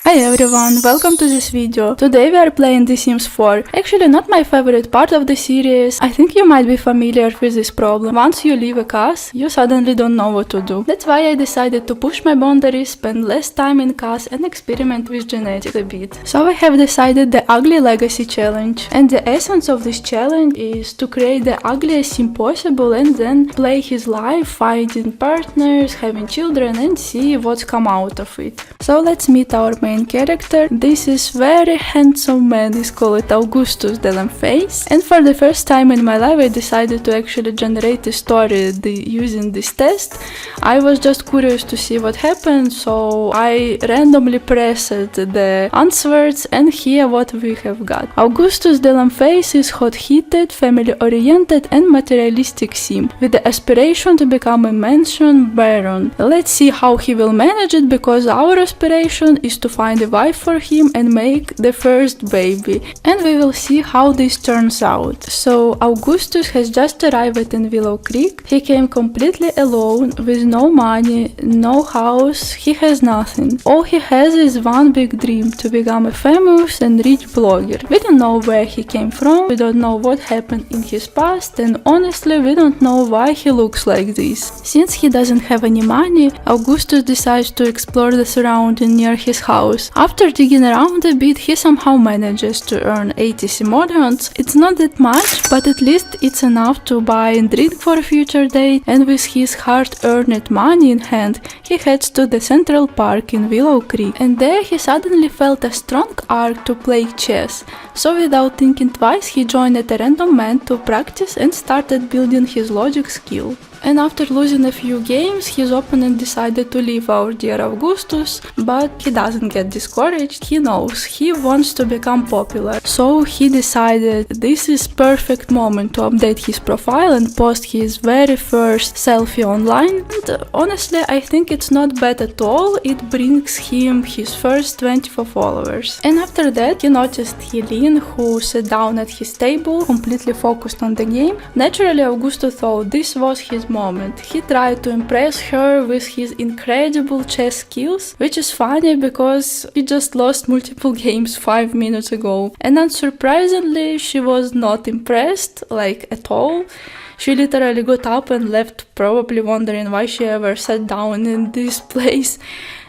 Hi everyone, welcome to this video. Today we are playing The Sims 4. Actually not my favorite part of the series. I think you might be familiar with this problem. Once you leave a class, you suddenly don't know what to do. That's why I decided to push my boundaries, spend less time in class and experiment with genetics a bit. So I have decided the Ugly Legacy Challenge. And the essence of this challenge is to create the ugliest sim possible and then play his life, finding partners, having children and see what's come out of it. So let's meet our main character. This is very handsome man, he's called Augustus de Lamface, and for the first time in my life I decided to actually generate a story using this test. I was just curious to see what happened, so I randomly pressed the answers and here what we have got. Augustus de Lamface is hot-headed, family-oriented and materialistic sim, with the aspiration to become a mansion baron. Let's see how he will manage it, because our aspiration is to find a wife for him and make the first baby, and we will see how this turns out. So Augustus has just arrived in Willow Creek. He came completely alone, with no money, no house, he has nothing. All he has is one big dream, to become a famous and rich blogger. We don't know where he came from, we don't know what happened in his past, and honestly we don't know why he looks like this. Since he doesn't have any money, Augustus decides to explore the surrounding near his house. After digging around a bit, he somehow manages to earn 80 simoleons. It's not that much, but at least it's enough to buy and drink for a future date, and with his hard-earned money in hand, he heads to the Central Park in Willow Creek. And there he suddenly felt a strong urge to play chess. So without thinking twice, he joined a random man to practice and started building his logic skill. And after losing a few games, his opponent decided to leave our dear Augustus, but he doesn't get discouraged. He knows he wants to become popular. So he decided this is perfect moment to update his profile and post his very first selfie online. And honestly, I think it's not bad at all. It brings him his first 24 followers. And after that, he noticed Helene, who sat down at his table, completely focused on the game. Naturally, Augustus thought this was his moment. He tried to impress her with his incredible chess skills, which is funny because he just lost multiple games 5 minutes ago. And unsurprisingly, she was not impressed, like at all. She literally got up and left, probably wondering why she ever sat down in this place.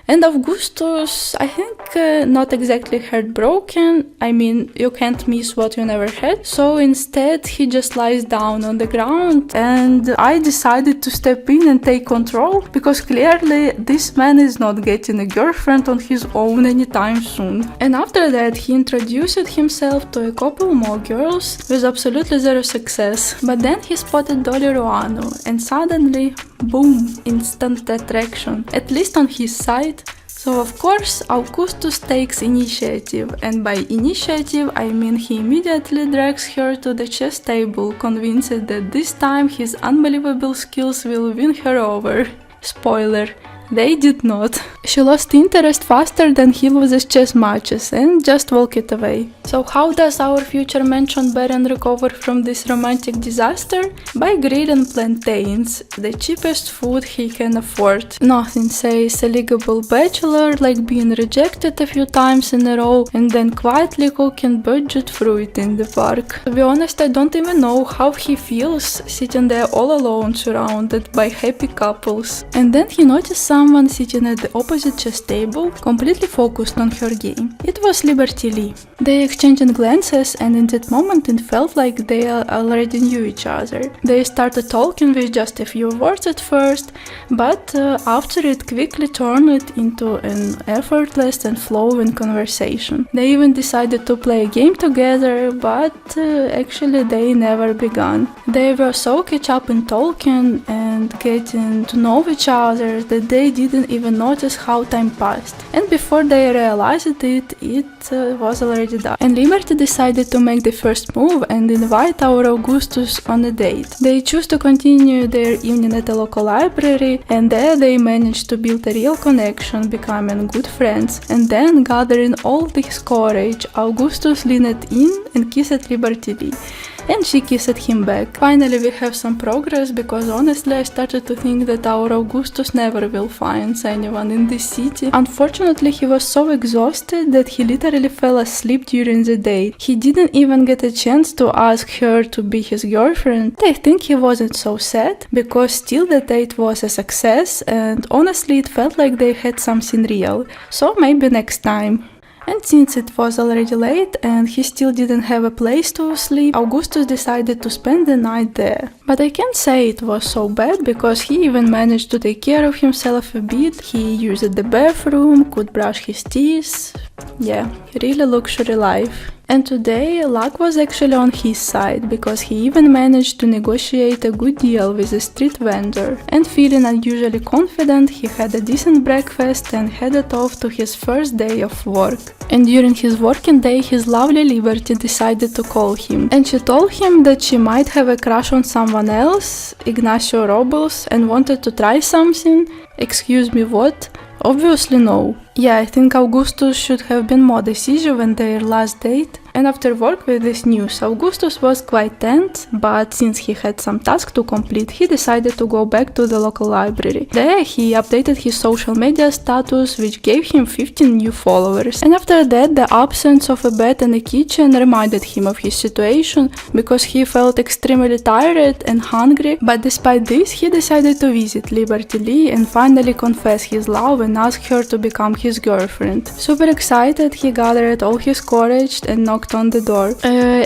And Augustus, I think, not exactly heartbroken. I mean, you can't miss what you never had. So instead, he just lies down on the ground, and I decided to step in and take control, because clearly this man is not getting a girlfriend on his own anytime soon. And after that, he introduced himself to a couple more girls with absolutely zero success. But then he spotted Dolly Ruano, and suddenly, boom, instant attraction, at least on his side. So of course Augustus takes initiative, and by initiative I mean he immediately drags her to the chess table, convinced that this time his unbelievable skills will win her over. Spoiler. They did not. She lost interest faster than he loses chess matches and just walked away. So how does our future mansion baron recover from this romantic disaster? By grilling plantains, the cheapest food he can afford. Nothing says a legible bachelor like being rejected a few times in a row and then quietly cooking budget fruit in the park. To be honest, I don't even know how he feels sitting there all alone surrounded by happy couples. And then he noticed someone sitting at the opposite chess table, completely focused on her game. It was Liberty Lee. They exchanged glances, and in that moment it felt like they already knew each other. They started talking with just a few words at first, but after it quickly turned into an effortless and flowing conversation. They even decided to play a game together, but actually they never began. They were so catch up in talking and getting to know each other that they didn't even notice how time passed. And before they realized it, was already done. And Liberty decided to make the first move and invite our Augustus on a date. They choose to continue their evening at a local library, and there they managed to build a real connection, becoming good friends. And then, gathering all his courage, Augustus leaned in and kissed Liberty Lee. and she kissed him back. Finally we have some progress, because honestly I started to think that our Augustus never will find anyone in this city. Unfortunately, he was so exhausted that he literally fell asleep during the date. He didn't even get a chance to ask her to be his girlfriend. I think he wasn't so sad, because still the date was a success, and honestly it felt like they had something real. So maybe next time. And since it was already late and he still didn't have a place to sleep, Augustus decided to spend the night there. But I can't say it was so bad, because he even managed to take care of himself a bit. He used the bathroom, could brush his teeth. Yeah, really luxury life. And today, luck was actually on his side, because he even managed to negotiate a good deal with a street vendor. And feeling unusually confident, he had a decent breakfast and headed off to his first day of work. And during his working day, his lovely Liberty decided to call him. And she told him that she might have a crush on someone else, Ignacio Robles, and wanted to try something. Excuse me, what? Obviously no. Yeah, I think Augustus should have been more decisive in their last date. And after work with this news, Augustus was quite tense, but since he had some task to complete, he decided to go back to the local library. There he updated his social media status, which gave him 15 new followers. And after that, the absence of a bed in the kitchen reminded him of his situation, because he felt extremely tired and hungry. But despite this, he decided to visit Liberty Lee and finally confess his love and ask her to become his girlfriend. Super excited, he gathered all his courage and knocked on the door.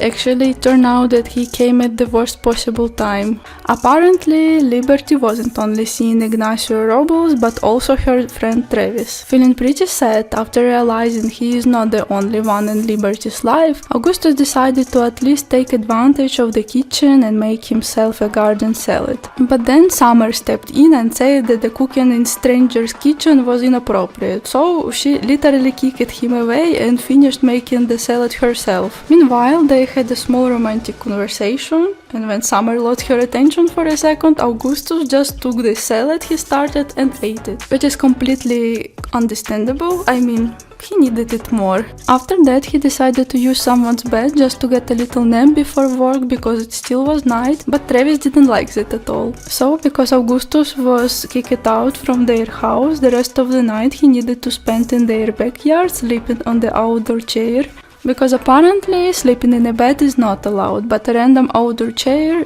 Actually, it turned out that he came at the worst possible time. Apparently, Liberty wasn't only seeing Ignacio Robles, but also her friend Travis. Feeling pretty sad after realizing he is not the only one in Liberty's life, Augustus decided to at least take advantage of the kitchen and make himself a garden salad. But then Summer stepped in and said that the cooking in stranger's kitchen was inappropriate, so she literally kicked him away and finished making the salad herself. Meanwhile, they had a small romantic conversation, and when Summer lost her attention for a second, Augustus just took the salad he started and ate it, which is completely understandable. I mean, he needed it more. After that, he decided to use someone's bed just to get a little nap before work, because it still was night, but Travis didn't like it at all. So, because Augustus was kicked out from their house, the rest of the night he needed to spend in their backyard, sleeping on the outdoor chair, because apparently sleeping in a bed is not allowed, but a random outdoor chair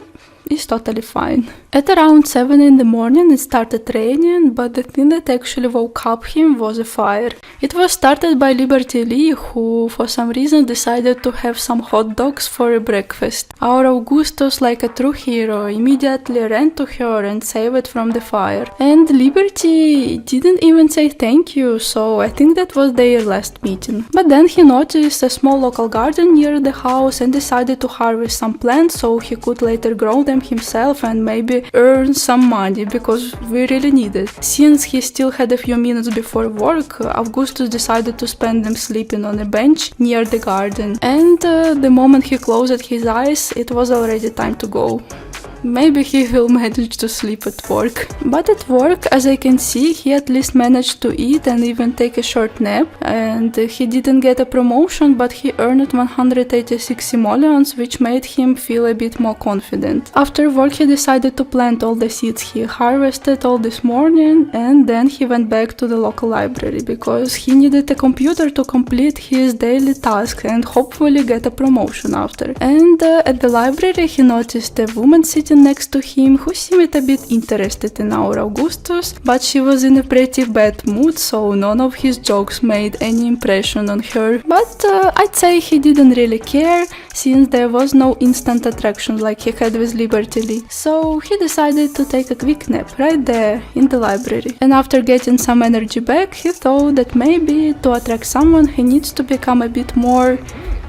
is totally fine. At around 7 in the morning it started raining, but the thing that actually woke up him was a fire. It was started by Liberty Lee, who for some reason decided to have some hot dogs for a breakfast. Our Augustus, like a true hero, immediately ran to her and saved it from the fire. And Liberty didn't even say thank you, so I think that was their last meeting. But then he noticed a small local garden near the house and decided to harvest some plants so he could later grow them himself and maybe earn some money, because we really need it. Since he still had a few minutes before work, Augustus decided to spend them sleeping on a bench near the garden. And the moment he closed his eyes, it was already time to go. Maybe he will manage to sleep at work. But at work, as I can see, he at least managed to eat and even take a short nap. And he didn't get a promotion, but he earned 186 simoleons, which made him feel a bit more confident. After work, he decided to plant all the seeds he harvested all this morning, and then he went back to the local library, because he needed a computer to complete his daily tasks and hopefully get a promotion after. And at the library, he noticed a woman sitting next to him who seemed a bit interested in our Augustus, but she was in a pretty bad mood, so none of his jokes made any impression on her. But I'd say he didn't really care, since there was no instant attraction like he had with Liberty Lee. So he decided to take a quick nap right there in the library. And after getting some energy back, he thought that maybe to attract someone he needs to become a bit more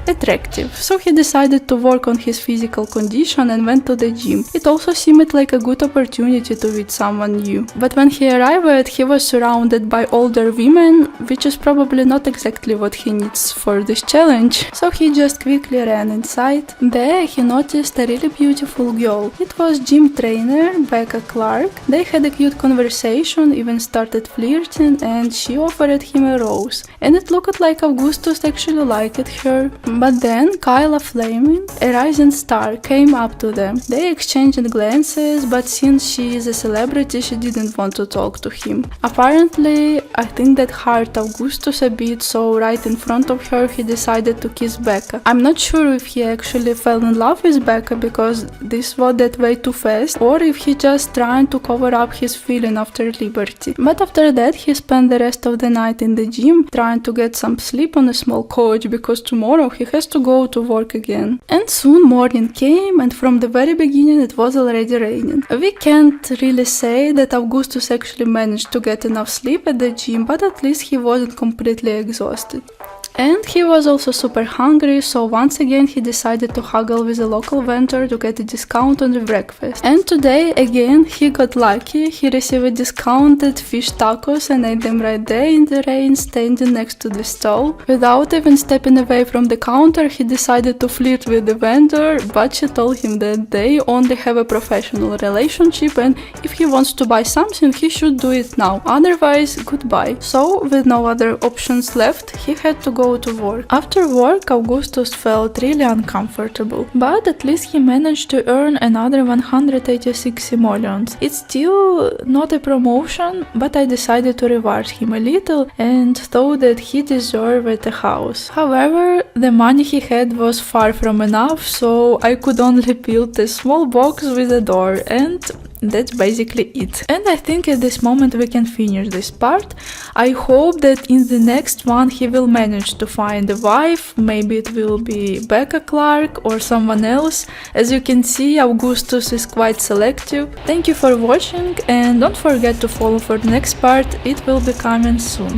attractive. So he decided to work on his physical condition and went to the gym. It also seemed like a good opportunity to meet someone new. But when he arrived, he was surrounded by older women, which is probably not exactly what he needs for this challenge. So he just quickly ran inside. There he noticed a really beautiful girl. It was gym trainer Becca Clark. They had a cute conversation, even started flirting, and she offered him a rose. And it looked like Augustus actually liked her. But then Kyla Flaming, a rising star, came up to them. They exchanged glances, but since she is a celebrity, she didn't want to talk to him. Apparently, I think that hurt Augustus a bit, so right in front of her he decided to kiss Becca. I'm not sure if he actually fell in love with Becca because this was that way too fast, or if he just trying to cover up his feeling after Liberty. But after that he spent the rest of the night in the gym trying to get some sleep on a small couch because tomorrow he has to go to work again. And soon morning came, and from the very beginning it was already raining. We can't really say that Augustus actually managed to get enough sleep at the gym, but at least he wasn't completely exhausted. And he was also super hungry, so once again he decided to haggle with a local vendor to get a discount on the breakfast. And today again he got lucky, he received discounted fish tacos and ate them right there in the rain, standing next to the stall. Without even stepping away from the counter, he decided to flirt with the vendor, but she told him that they only have a professional relationship and if he wants to buy something he should do it now, otherwise goodbye. So with no other options left, he had to go to work. After work, Augustus felt really uncomfortable, but at least he managed to earn another 186 simoleons. It's still not a promotion, but I decided to reward him a little and thought that he deserved a house. However, the money he had was far from enough, so I could only build a small box with a door, and that's basically it. And I think at this moment we can finish this part. I hope that in the next one he will manage to find a wife, maybe it will be Becca Clark or someone else. As you can see, Augustus is quite selective. Thank you for watching and don't forget to follow for the next part, it will be coming soon.